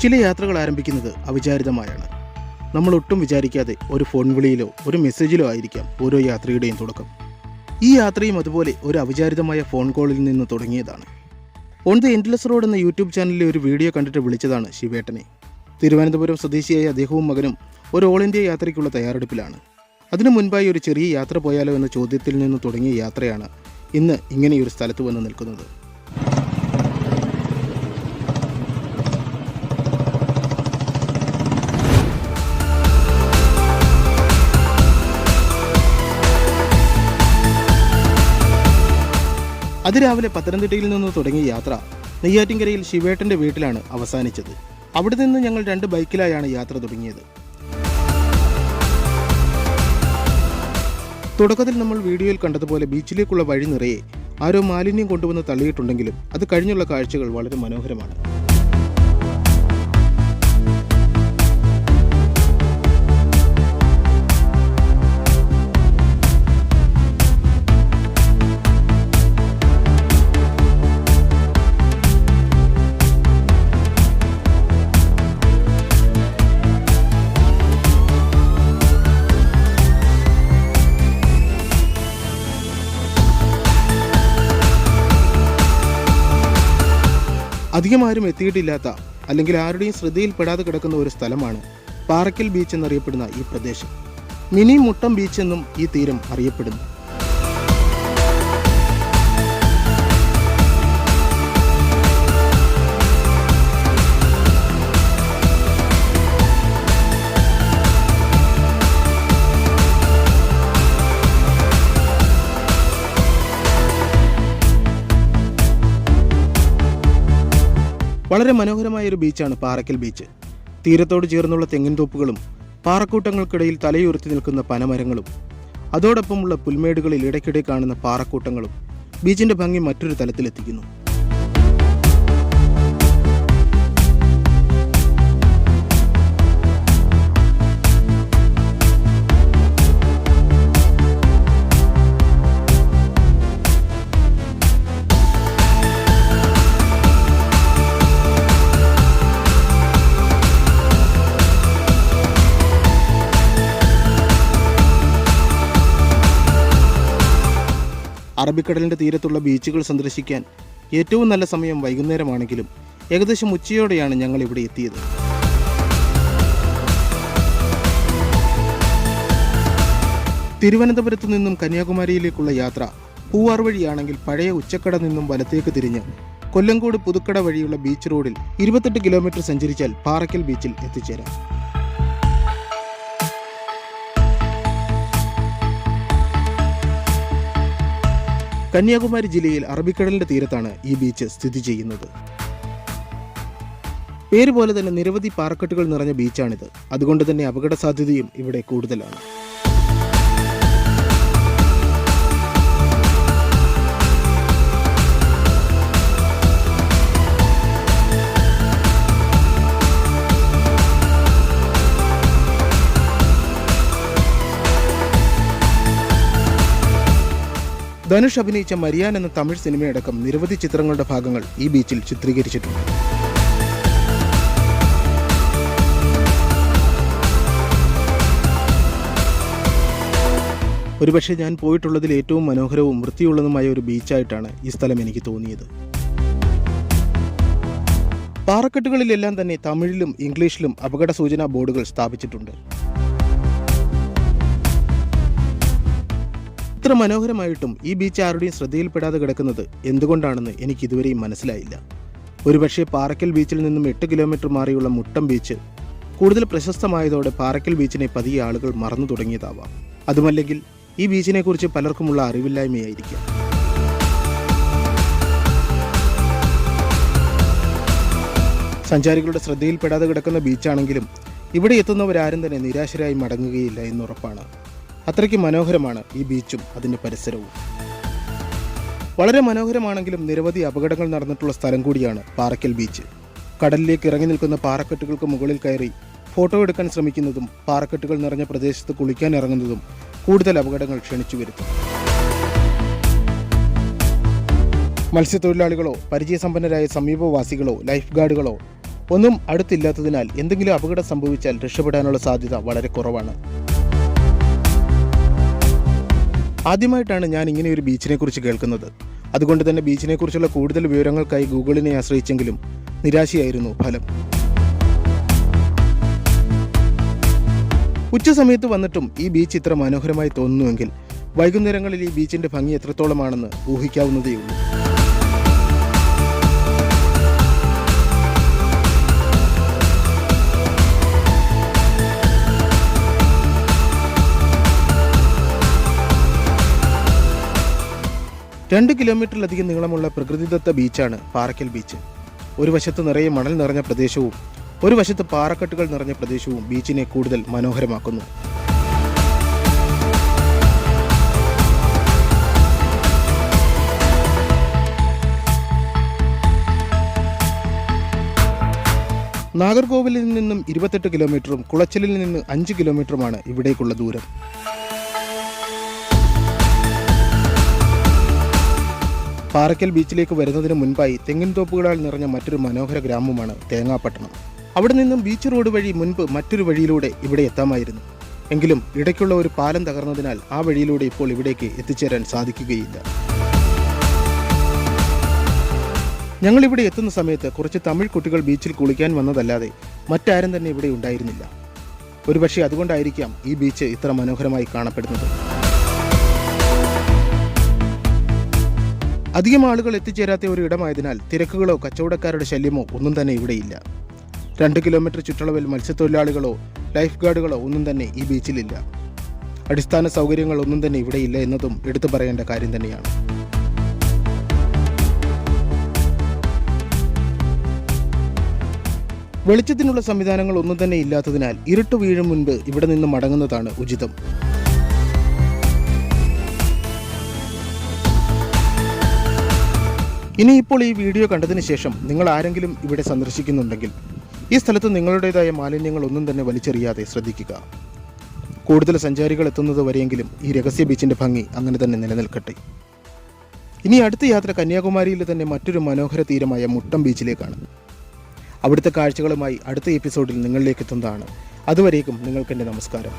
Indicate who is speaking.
Speaker 1: ചില യാത്രകൾ ആരംഭിക്കുന്നത് അവിചാരിതമായാണ്. നമ്മൾ ഒട്ടും വിചാരിക്കാതെ ഒരു ഫോൺ വിളിയിലോ ഒരു മെസ്സേജിലോ ആയിരിക്കാം ഓരോ യാത്രയുടെയും തുടക്കം. ഈ യാത്രയും അതുപോലെ ഒരു അവിചാരിതമായ ഫോൺ കോളിൽ നിന്ന് തുടങ്ങിയതാണ്. ഓൺ ദി എൻഡ്ലെസ് റോഡ് എന്ന യൂട്യൂബ് ചാനലിലെ ഒരു വീഡിയോ കണ്ടിട്ട് വിളിച്ചതാണ് ശിവേട്ടനെ. തിരുവനന്തപുരം സ്വദേശിയായ അദ്ദേഹവും മകനും ഒരു ഓൾ ഇന്ത്യ യാത്രയ്ക്കുള്ള തയ്യാറെടുപ്പിലാണ്. അതിനു മുൻപായി ഒരു ചെറിയ യാത്ര പോയാലോ എന്ന ചോദ്യത്തിൽ നിന്ന് തുടങ്ങിയ യാത്രയാണ് ഇന്ന് ഇങ്ങനെയൊരു സ്ഥലത്ത് വന്ന് നിൽക്കുന്നത്. അതിരാവിലെ പത്തനംതിട്ടയിൽ നിന്ന് തുടങ്ങിയ യാത്ര നെയ്യാറ്റിൻകരയിൽ ശിവേട്ടൻ്റെ വീട്ടിലാണ് അവസാനിച്ചത്. അവിടെ നിന്ന് ഞങ്ങൾ 2 ബൈക്കിലായാണ് യാത്ര തുടങ്ങിയത്. തുടക്കത്തിൽ നമ്മൾ വീഡിയോയിൽ കണ്ടതുപോലെ ബീച്ചിലേക്കുള്ള വഴി നിറയെ ആരോ മാലിന്യം കൊണ്ടുവന്ന് തള്ളിയിട്ടുണ്ടെങ്കിലും അത് കഴിഞ്ഞുള്ള കാഴ്ചകൾ വളരെ മനോഹരമാണ്. അധികം ആരും എത്തിയിട്ടില്ലാത്ത അല്ലെങ്കിൽ ആരുടെയും ശ്രദ്ധയിൽപ്പെടാതെ കിടക്കുന്ന ഒരു സ്ഥലമാണ് പാറയ്ക്കൽ ബീച്ച് എന്നറിയപ്പെടുന്ന ഈ പ്രദേശം. മിനി മുട്ടം ബീച്ച് എന്നും ഈ തീരം അറിയപ്പെടുന്നു. വളരെ മനോഹരമായൊരു ബീച്ചാണ് പാറയ്ക്കൽ ബീച്ച്. തീരത്തോട് ചേർന്നുള്ള തെങ്ങിൻതോപ്പുകളും പാറക്കൂട്ടങ്ങൾക്കിടയിൽ തലയുയർത്തി നിൽക്കുന്ന പനമരങ്ങളും അതോടൊപ്പമുള്ള പുൽമേടുകളിൽ ഇടയ്ക്കിടെ കാണുന്ന പാറക്കൂട്ടങ്ങളും ബീച്ചിന്റെ ഭംഗി മറ്റൊരു തലത്തിലെത്തിക്കുന്നു. അറബിക്കടലിൻ്റെ തീരത്തുള്ള ബീച്ചുകൾ സന്ദർശിക്കാൻ ഏറ്റവും നല്ല സമയം വൈകുന്നേരമാണെങ്കിലും ഏകദേശം ഉച്ചയോടെയാണ് ഞങ്ങൾ ഇവിടെ എത്തിയത്. തിരുവനന്തപുരത്തു നിന്നും കന്യാകുമാരിയിലേക്കുള്ള യാത്ര പൂവാർ വഴിയാണെങ്കിൽ പഴയ ഉച്ചക്കട നിന്നും വലത്തേക്ക് തിരിഞ്ഞ് കൊല്ലങ്കോട് പുതുക്കട വഴിയുള്ള ബീച്ച് റോഡിൽ 28 കിലോമീറ്റർ സഞ്ചരിച്ചാൽ പാറയ്ക്കൽ ബീച്ചിൽ എത്തിച്ചേരാം. കന്യാകുമാരി ജില്ലയിൽ അറബിക്കടലിന്റെ തീരത്താണ് ഈ ബീച്ച് സ്ഥിതി ചെയ്യുന്നത്. പേര് പോലെ തന്നെ നിരവധി പാറക്കെട്ടുകൾ നിറഞ്ഞ ബീച്ചാണിത്. അതുകൊണ്ട് തന്നെ അപകട സാധ്യതയും ഇവിടെ കൂടുതലാണ്. ധനുഷ് അഭിനയിച്ച മരിയാൻ എന്ന തമിഴ് സിനിമയടക്കം നിരവധി ചിത്രങ്ങളുടെ ഭാഗങ്ങൾ ഈ ബീച്ചിൽ ചിത്രീകരിച്ചിട്ടുണ്ട്. ഒരുപക്ഷെ ഞാൻ പോയിട്ടുള്ളതിൽ ഏറ്റവും മനോഹരവും വൃത്തിയുള്ളതുമായ ഒരു ബീച്ചായിട്ടാണ് ഈ സ്ഥലം എനിക്ക് തോന്നിയത്. പാറക്കെട്ടുകളിലെല്ലാം തന്നെ തമിഴിലും ഇംഗ്ലീഷിലും അപകട സൂചനാ ബോർഡുകൾ സ്ഥാപിച്ചിട്ടുണ്ട്. ഇത്ര മനോഹരമായിട്ടും ഈ ബീച്ച് ആരുടെയും ശ്രദ്ധയിൽപ്പെടാതെ കിടക്കുന്നത് എന്തുകൊണ്ടാണെന്ന് എനിക്ക് ഇതുവരെയും മനസ്സിലായില്ല. ഒരുപക്ഷെ പാറയ്ക്കൽ ബീച്ചിൽ നിന്നും 8 കിലോമീറ്റർ മാറിയുള്ള മുട്ടം ബീച്ച് കൂടുതൽ പ്രശസ്തമായതോടെ പാറയ്ക്കൽ ബീച്ചിനെ പതിയെ ആളുകൾ മറന്നു തുടങ്ങിയതാവാം. അതുമല്ലെങ്കിൽ ഈ ബീച്ചിനെ കുറിച്ച് പലർക്കുമുള്ള അറിവില്ലായ്മയായിരിക്കാം. സഞ്ചാരികളുടെ ശ്രദ്ധയിൽപ്പെടാതെ കിടക്കുന്ന ബീച്ചാണെങ്കിലും ഇവിടെ എത്തുന്നവരാരും തന്നെ നിരാശരായി മടങ്ങുകയില്ല എന്നുറപ്പാണ്. അത്രയ്ക്ക് മനോഹരമാണ് ഈ ബീച്ചും അതിൻ്റെ പരിസരവും. വളരെ മനോഹരമാണെങ്കിലും നിരവധി അപകടങ്ങൾ നടന്നിട്ടുള്ള സ്ഥലം കൂടിയാണ് പാറയ്ക്കൽ ബീച്ച്. കടലിലേക്ക് ഇറങ്ങി നിൽക്കുന്ന പാറക്കെട്ടുകൾക്ക് മുകളിൽ കയറി ഫോട്ടോ എടുക്കാൻ ശ്രമിക്കുന്നതും പാറക്കെട്ടുകൾ നിറഞ്ഞ പ്രദേശത്ത് കുളിക്കാൻ ഇറങ്ങുന്നതും കൂടുതൽ അപകടങ്ങൾ ക്ഷണിച്ചു വരുത്തും. മത്സ്യത്തൊഴിലാളികളോ പരിചയസമ്പന്നരായ സമീപവാസികളോ ലൈഫ് ഗാർഡുകളോ ഒന്നും അടുത്തില്ലാത്തതിനാൽ എന്തെങ്കിലും അപകടം സംഭവിച്ചാൽ രക്ഷപ്പെടാനുള്ള സാധ്യത വളരെ കുറവാണ്. ആദ്യമായിട്ടാണ് ഞാൻ ഇങ്ങനെ ഒരു ബീച്ചിനെക്കുറിച്ച് കേൾക്കുന്നത്. അതുകൊണ്ട് തന്നെ ബീച്ചിനെക്കുറിച്ചുള്ള കൂടുതൽ വിവരങ്ങൾക്കായി ഗൂഗിളിനെ ആശ്രയിച്ചെങ്കിലും നിരാശയായിരുന്നു ഫലം. ഉച്ച സമയത്ത് വന്നിട്ടും ഈ ബീച്ച് ഇത്ര മനോഹരമായി തോന്നുന്നുവെങ്കിൽ വൈകുന്നേരങ്ങളിൽ ഈ ബീച്ചിന്റെ ഭംഗി എത്രത്തോളമാണെന്ന് ഊഹിക്കാവുന്നതേയുള്ളൂ. രണ്ട് കിലോമീറ്ററിലധികം നീളമുള്ള പ്രകൃതിദത്ത ബീച്ചാണ് പാറയ്ക്കൽ ബീച്ച്. ഒരു വശത്ത് നിറയെ മണൽ നിറഞ്ഞ പ്രദേശവും ഒരു വശത്ത് പാറക്കെട്ടുകൾ നിറഞ്ഞ പ്രദേശവും ബീച്ചിനെ കൂടുതൽ മനോഹരമാക്കുന്നു. നാഗർകോവിലിൽ നിന്നും 28 കിലോമീറ്ററും കുളച്ചലിൽ നിന്ന് 5 കിലോമീറ്ററുമാണ് ഇവിടേക്കുള്ള ദൂരം. പാറയ്ക്കൽ ബീച്ചിലേക്ക് വരുന്നതിന് മുൻപായി തെങ്ങിൻ തോപ്പുകളാൽ നിറഞ്ഞ മറ്റൊരു മനോഹര ഗ്രാമമാണ് തേങ്ങാപ്പട്ടണം. അവിടെ നിന്നും ബീച്ച് റോഡ് വഴി മുൻപ് മറ്റൊരു വഴിയിലൂടെ ഇവിടെ എത്താമായിരുന്നു. എങ്കിലും ഇടയ്ക്കുള്ള ഒരു പാലം തകർന്നതിനാൽ ആ വഴിയിലൂടെ ഇപ്പോൾ ഇവിടേക്ക് എത്തിച്ചേരാൻ സാധിക്കുകയില്ല. ഞങ്ങളിവിടെ എത്തുന്ന സമയത്ത് കുറച്ച് തമിഴ് കുട്ടികൾ ബീച്ചിൽ കുളിക്കാൻ വന്നതല്ലാതെ മറ്റാരും തന്നെ ഇവിടെ ഉണ്ടായിരുന്നില്ല. ഒരുപക്ഷെ അതുകൊണ്ടായിരിക്കാം ഈ ബീച്ച് ഇത്ര മനോഹരമായി കാണപ്പെടുന്നത്. അധികം ആളുകൾ എത്തിച്ചേരാത്ത ഒരു ഇടമായതിനാൽ തിരക്കുകളോ കച്ചവടക്കാരുടെ ശല്യമോ ഒന്നും തന്നെ ഇവിടെയില്ല. 2 കിലോമീറ്റർ ചുറ്റളവിൽ മത്സ്യത്തൊഴിലാളികളോ ലൈഫ് ഗാർഡുകളോ ഒന്നും തന്നെ ഈ ബീച്ചിലില്ല. അടിസ്ഥാന സൗകര്യങ്ങൾ ഒന്നും തന്നെ ഇവിടെയില്ല എന്നതും എടുത്തു പറയേണ്ട കാര്യം തന്നെയാണ്. വെളിച്ചത്തിനുള്ള സംവിധാനങ്ങൾ ഒന്നും തന്നെ ഇല്ലാത്തതിനാൽ ഇരുട്ട് വീഴും മുൻപ് ഇവിടെ നിന്ന് മടങ്ങുന്നതാണ് ഉചിതം. ഇനിയിപ്പോൾ ഈ വീഡിയോ കണ്ടതിന് ശേഷം നിങ്ങൾ ആരെങ്കിലും ഇവിടെ സന്ദർശിക്കുന്നുണ്ടെങ്കിൽ ഈ സ്ഥലത്ത് നിങ്ങളുടേതായ മാലിന്യങ്ങൾ ഒന്നും തന്നെ വലിച്ചെറിയാതെ ശ്രദ്ധിക്കുക. കൂടുതൽ സഞ്ചാരികൾ എത്തുന്നത് വരെയെങ്കിലും ഈ രഹസ്യ ബീച്ചിൻ്റെ ഭംഗി അങ്ങനെ തന്നെ നിലനിൽക്കട്ടെ. ഇനി അടുത്ത യാത്ര കന്യാകുമാരിയിലെ തന്നെ മറ്റൊരു മനോഹര തീരമായ മുട്ടം ബീച്ചിലേക്കാണ്. അവിടുത്തെ കാഴ്ചകളുമായി അടുത്ത എപ്പിസോഡിൽ നിങ്ങളിലേക്ക് എത്തുന്നതാണ്. അതുവരേക്കും നിങ്ങൾക്കെൻ്റെ നമസ്കാരം.